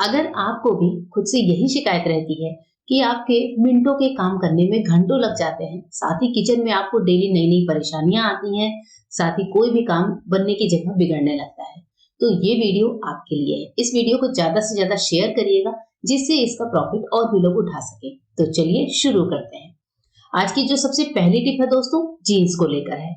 अगर आपको भी खुद से यही शिकायत रहती है कि आपके मिनटों के काम करने में घंटों लग जाते हैं, साथ ही किचन में आपको डेली नई-नई परेशानियां आती हैं, साथ ही कोई भी काम बनने की जगह बिगड़ने लगता है, तो ये वीडियो आपके लिए है। इस वीडियो को ज़्यादा से ज़्यादा शेयर करिएगा, जिससे इसका प्रॉफिट और भी लोग उठा सकें। तो चलिए शुरू करते हैं। आज की जो सबसे पहली टिप है दोस्तों, जीन्स को लेकर है।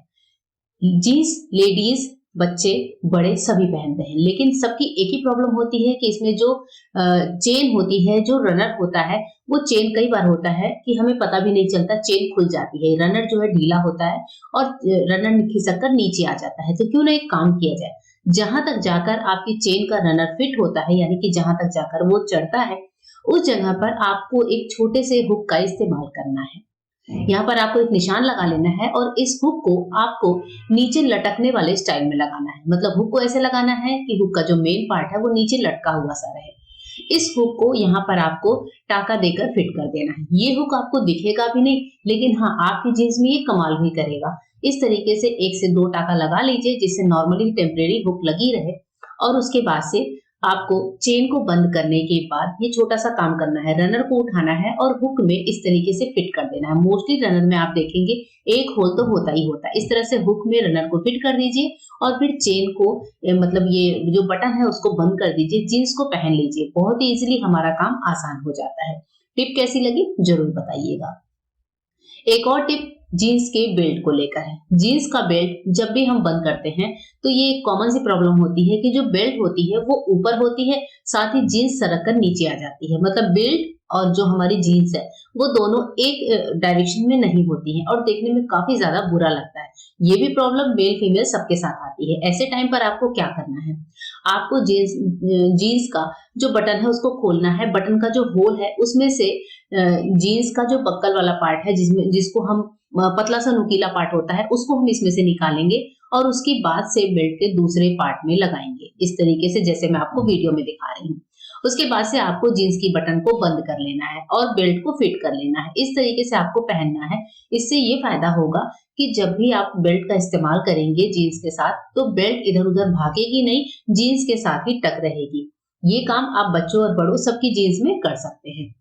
जीन्स लेडीज, बच्चे, बड़े सभी पहनते हैं, लेकिन सबकी एक ही प्रॉब्लम होती है कि इसमें जो चेन होती है, जो रनर होता है, वो चेन कई बार होता है कि हमें पता भी नहीं चलता, चेन खुल जाती है, रनर जो है ढीला होता है और रनर खिसक कर नीचे आ जाता है। तो क्यों ना एक काम किया जाए, जहां तक जाकर आपकी चेन का रनर फिट होता है, यानी कि जहां तक जाकर वो चढ़ता है, उस जगह पर आपको एक छोटे से हुक का इस्तेमाल करना है। यहाँ पर आपको एक निशान लगा लेना है और इस हुक को आपको नीचे लटकने वाले स्टाइल में लगाना है। मतलब हुक को ऐसे लगाना है कि हुक का जो मेन पार्ट है वो नीचे लटका हुआ सा रहे। इस हुक को यहाँ पर आपको टाका देकर फिट कर देना है। ये हुक आपको दिखेगा भी नहीं, लेकिन हाँ, आपकी जीन्स में ये कमाल भी करेगा। इस तरीके से 1 से 2 टाका लगा लीजिए, जिससे नॉर्मली टेम्परेरी हुक लगी रहे, और उसके बाद से आपको चेन को बंद करने के बाद ये छोटा सा काम करना है, रनर को उठाना है और हुक में इस तरीके से फिट कर देना है। मोस्टली रनर में आप देखेंगे एक होल तो होता ही होता है। इस तरह से हुक में रनर को फिट कर दीजिए और फिर चेन को मतलब ये जो बटन है उसको बंद कर दीजिए, जीन्स को पहन लीजिए। बहुत ही इजीली हमारा काम आसान हो जाता है। टिप कैसी लगी जरूर बताइएगा। एक और टिप जीन्स के बेल्ट को लेकर है। जीन्स का बेल्ट जब भी हम बंद करते हैं तो ये एक कॉमन सी प्रॉब्लम होती है कि जो बेल्ट होती है वो ऊपर होती है, साथ ही जीन्स सरक कर नीचे आ जाती है। मतलब बेल्ट और जो हमारी जीन्स है वो दोनों एक डायरेक्शन में नहीं होती हैं और देखने में काफी ज्यादा बुरा लगता है। ये भी प्रॉब्लम मेल फीमेल सबके साथ आती है। ऐसे टाइम पर आपको क्या करना है, आपको जीन्स जीन्स का जो बटन है उसको खोलना है। बटन का जो होल है उसमें से जीन्स का जो बक्कल वाला पार्ट है, जिसको हम पतला सा नुकीला पार्ट होता है, उसको हम इसमें से निकालेंगे और उसके बाद से बेल्ट के दूसरे पार्ट में लगाएंगे, इस तरीके से जैसे मैं आपको वीडियो में दिखा रही हूँ। उसके बाद से आपको जीन्स की बटन को बंद कर लेना है और बेल्ट को फिट कर लेना है। इस तरीके से आपको पहनना है। इससे ये फायदा होगा कि जब भी आप बेल्ट का इस्तेमाल करेंगे जीन्स के साथ, तो बेल्ट इधर उधर भागेगी नहीं, जीन्स के साथ ही टक रहेगी। ये काम आप बच्चों और बड़ों सबकी जीन्स में कर सकते हैं।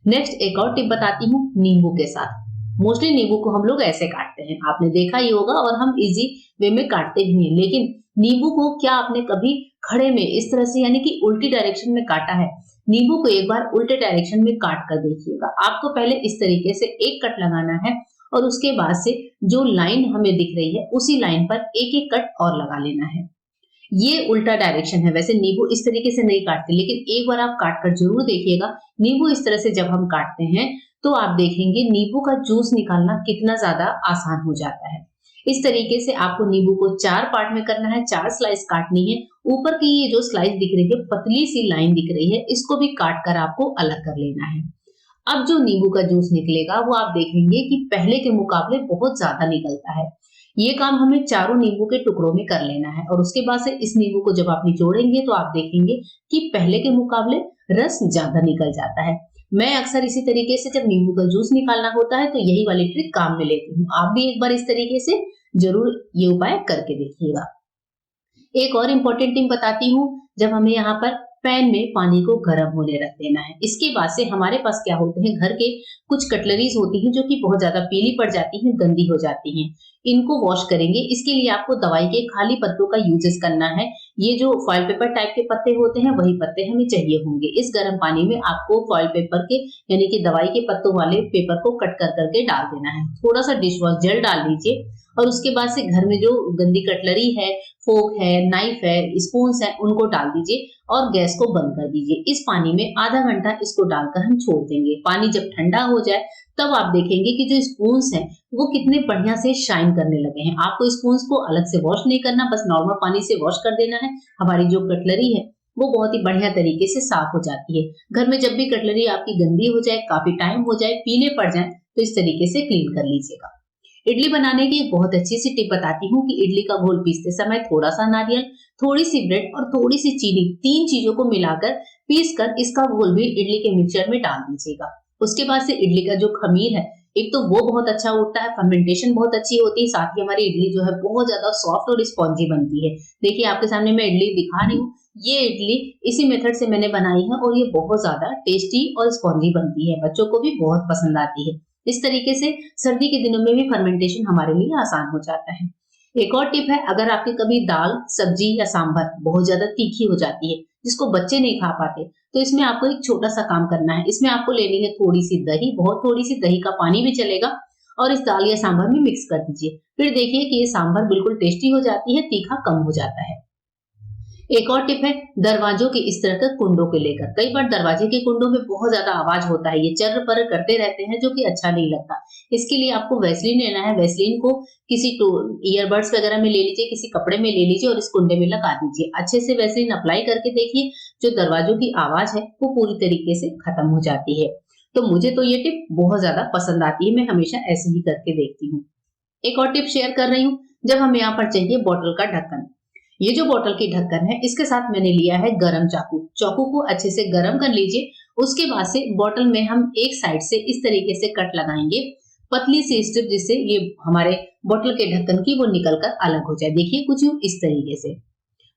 नेक्स्ट एक और टिप बताती हूँ, नींबू के साथ। मोस्टली नींबू को हम लोग ऐसे काटते हैं, आपने देखा ही होगा, और हम इजी वे में काटते भी हैं। लेकिन नींबू को क्या आपने कभी खड़े में इस तरह से, यानी कि उल्टी डायरेक्शन में काटा है? नींबू को एक बार उल्टे डायरेक्शन में काट कर देखिएगा। आपको पहले इस तरीके से एक कट लगाना है और उसके बाद से जो लाइन हमें दिख रही है उसी लाइन पर एक एक कट और लगा लेना है। ये उल्टा डायरेक्शन है। वैसे नींबू इस तरीके से नहीं काटते, लेकिन एक बार आप काट कर जरूर देखिएगा। नींबू इस तरह से जब हम काटते हैं तो आप देखेंगे नींबू का जूस निकालना कितना ज्यादा आसान हो जाता है। इस तरीके से आपको नींबू को 4 पार्ट में करना है, 4 स्लाइस काटनी है। ऊपर की ये जो स्लाइस दिख रही है, पतली सी लाइन दिख रही है, इसको भी काट कर आपको अलग कर लेना है। अब जो नींबू का जूस निकलेगा वो आप देखेंगे कि पहले के मुकाबले बहुत ज्यादा निकलता है। ये काम हमें चारों नींबू के टुकड़ों में कर लेना है और उसके बाद से इस नींबू को जब आप निचोड़ेंगे तो आप देखेंगे कि पहले के मुकाबले रस ज्यादा निकल जाता है। मैं अक्सर इसी तरीके से जब नींबू का जूस निकालना होता है तो यही वाली ट्रिक काम में लेती हूँ। आप भी एक बार इस तरीके से जरूर ये उपाय करके देखिएगा। एक और इम्पोर्टेंट टिप बताती हूँ, जब हमें यहाँ पर पैन में पानी को गर्म होने रख देना है। इसके बाद से हमारे पास क्या होते हैं, घर के कुछ कटलरीज होती हैं जो कि बहुत ज्यादा पीली पड़ जाती हैं, गंदी हो जाती हैं। इनको वॉश करेंगे। इसके लिए आपको दवाई के खाली पत्तों का यूजेस करना है। ये जो फॉइल पेपर टाइप के पत्ते होते हैं वही पत्ते हमें चाहिए होंगे। इस गर्म पानी में आपको फॉइल पेपर के, यानी कि दवाई के पत्तों वाले पेपर को कट कर करके डाल देना है। थोड़ा सा डिश वॉश जेल डाल लीजिए और उसके बाद से घर में जो गंदी कटलरी है, फोक है, नाइफ है, स्पून्स है, उनको डाल दीजिए और गैस को बंद कर दीजिए। इस पानी में आधा घंटा इसको डालकर हम छोड़ देंगे। पानी जब ठंडा हो जाए तब आप देखेंगे कि जो स्पून्स हैं वो कितने बढ़िया से शाइन करने लगे हैं। आपको स्पून्स को अलग से वॉश नहीं करना, बस नॉर्मल पानी से वॉश कर देना है। हमारी जो कटलरी है वो बहुत ही बढ़िया तरीके से साफ हो जाती है। घर में जब भी कटलरी आपकी गंदी हो जाए, काफी टाइम हो जाए, पीले पड़ जाए, तो इस तरीके से क्लीन कर लीजिएगा। इडली बनाने की एक बहुत अच्छी सी टिप बताती हूँ कि इडली का घोल पीसते समय थोड़ा सा नारियल, थोड़ी सी ब्रेड और थोड़ी सी चीनी, 3 चीजों को मिलाकर पीस कर इसका घोल भी इडली के मिक्सचर में डाल दीजिएगा। उसके बाद से इडली का जो खमीर है, एक तो वो बहुत अच्छा उठता है, फर्मेंटेशन बहुत अच्छी होती है, साथ ही हमारी इडली जो है बहुत ज्यादा सॉफ्ट और स्पॉन्जी बनती है। देखिए आपके सामने मैं इडली दिखा रही हूँ, ये इडली इसी मेथड से मैंने बनाई है और ये बहुत ज़्यादा टेस्टी और स्पॉन्जी बनती है, बच्चों को भी बहुत पसंद आती है। इस तरीके से सर्दी के दिनों में भी फर्मेंटेशन हमारे लिए आसान हो जाता है। एक और टिप है, अगर आपकी कभी दाल, सब्जी या सांभर बहुत ज़्यादा तीखी हो जाती है, जिसको बच्चे नहीं खा पाते, तो इसमें आपको एक छोटा-सा काम करना है। इसमें आपको लेनी है थोड़ी-सी दही, बहुत थोड़ी-सी दही का पानी भी चलेगा और इस दाल या सांभर में मिक्स कर दीजिए। फिर देखिए कि ये सांभर बिल्कुल टेस्टी हो जाती है, तीखा कम हो जाता है। एक और टिप है दरवाजों के इस तरह के कुंडों को लेकर। कई बार दरवाजे के कुंडों में बहुत ज्यादा आवाज होता है, ये चर्र-पर्र करते रहते हैं जो कि अच्छा नहीं लगता। इसके लिए आपको वैसलीन लेना है। वैसलीन को किसी टो ईयरबड्स वगैरह में ले लीजिए, किसी कपड़े में ले लीजिए और इस कुंडे में लगा दीजिए। अच्छे से वैसलीन अप्लाई करके देखिए, जो दरवाजों की आवाज है वो पूरी तरीके से खत्म हो जाती है। तो मुझे तो ये टिप बहुत ज्यादा पसंद आती है, मैं हमेशा ऐसे ही करके देखती हूँ। एक और टिप शेयर कर रही हूँ, जब हमें यहाँ पर चाहिए बॉटल का ढक्कन। ये जो बॉटल की ढक्कन है, इसके साथ मैंने लिया है गरम चाकू। चाकू को अच्छे से गरम कर लीजिए। उसके बाद से बॉटल में हम एक साइड से इस तरीके से कट लगाएंगे, पतली सी स्ट्रिप, जिससे ये हमारे बॉटल के ढक्कन की वो निकल कर अलग हो जाए। देखिए कुछ यूं इस तरीके से।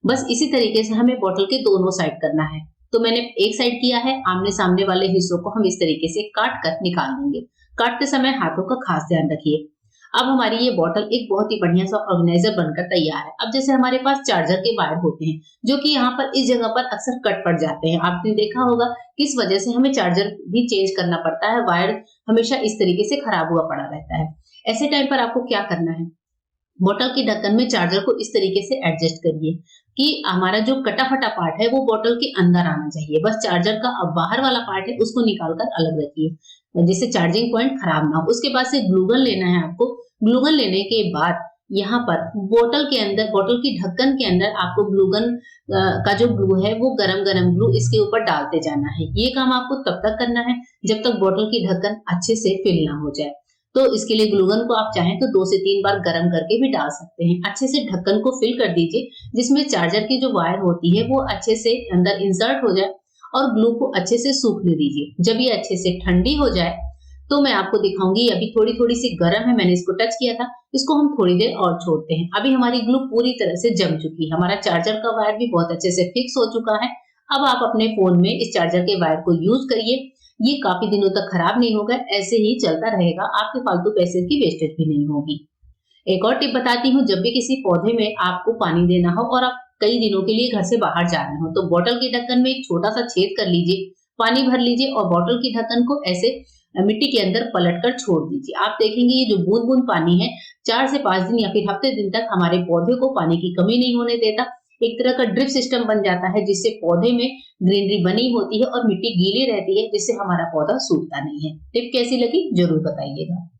बस इसी तरीके से हमें बॉटल के दोनों साइड करना है। तो मैंने एक साइड किया है, आमने सामने वाले हिस्सों को हम इस तरीके से काट कर निकाल देंगे। काटते समय हाथों का खास ध्यान रखिए। अब हमारी ये बॉटल एक बहुत ही बढ़िया सा ऑर्गेनाइजर बनकर तैयार है। अब जैसे हमारे पास चार्जर के वायर होते हैं, जो कि यहाँ पर इस जगह पर अक्सर कट पड़ जाते हैं। आपने देखा होगा किस वजह से हमें चार्जर भी चेंज करना पड़ता है, वायर हमेशा इस तरीके से खराब हुआ पड़ा रहता है। ऐसे टाइम पर आपको क्या करना है, बॉटल के ढक्कन में चार्जर को इस तरीके से एडजस्ट करिए कि हमारा जो कटा फटा पार्ट है वो बॉटल के अंदर आना चाहिए। बस चार्जर का अब बाहर वाला पार्ट है उसको निकाल कर अलग रखिए, जिससे चार्जिंग पॉइंट खराब ना हो। उसके बाद से ग्लूगन लेना है आपको। ग्लूगन लेने के बाद यहाँ पर बॉटल के अंदर, बॉटल की ढक्कन के अंदर आपको ग्लूगन का जो ग्लू है वो गरम गरम ग्लू इसके ऊपर डालते जाना है। ये काम आपको तब तक करना है जब तक बॉटल की ढक्कन अच्छे से फिल ना हो जाए। तो इसके लिए ग्लूगन को आप चाहें तो 2 से 3 बार गर्म करके भी डाल सकते हैं। अच्छे से ढक्कन को फिल कर दीजिए, जिसमें चार्जर की जो वायर होती है वो अच्छे से अंदर इंसर्ट हो जाए और ग्लू को अच्छे से सूखने दीजिए। जब ये अच्छे से ठंडी हो जाए तो मैं आपको दिखाऊंगी। अभी थोड़ी-थोड़ी सी गर्म है, मैंने इसको टच किया था। इसको हम थोड़ी देर और छोड़ते हैं। अभी हमारी ग्लू पूरी तरह से जम चुकी है। हमारा चार्जर का वायर भी बहुत अच्छे से फिक्स हो चुका है। अब आप अपने फोन में इस चार्जर के वायर को यूज करिए। ये काफी दिनों तक खराब नहीं होगा, ऐसे ही चलता रहेगा। आपके फालतू पैसे की वेस्टेज भी नहीं होगी। एक और टिप बताती हूँ, जब भी किसी पौधे में आपको पानी देना हो और आप कई दिनों के लिए घर से बाहर जा रहे हो, तो बॉटल के ढक्कन में एक छोटा सा छेद कर लीजिए, पानी भर लीजिए और बॉटल की ढक्कन को ऐसे मिट्टी के अंदर पलट कर छोड़ दीजिए। आप देखेंगे ये जो बूंद बूंद पानी है 4 से 5 दिन या फिर हफ्ते दिन तक हमारे पौधे को पानी की कमी नहीं होने देता। एक तरह का ड्रिप सिस्टम बन जाता है, जिससे पौधे में ग्रीनरी बनी होती है और मिट्टी गीली रहती है, जिससे हमारा पौधा सूखता नहीं है। टिप कैसी लगी जरूर बताइएगा।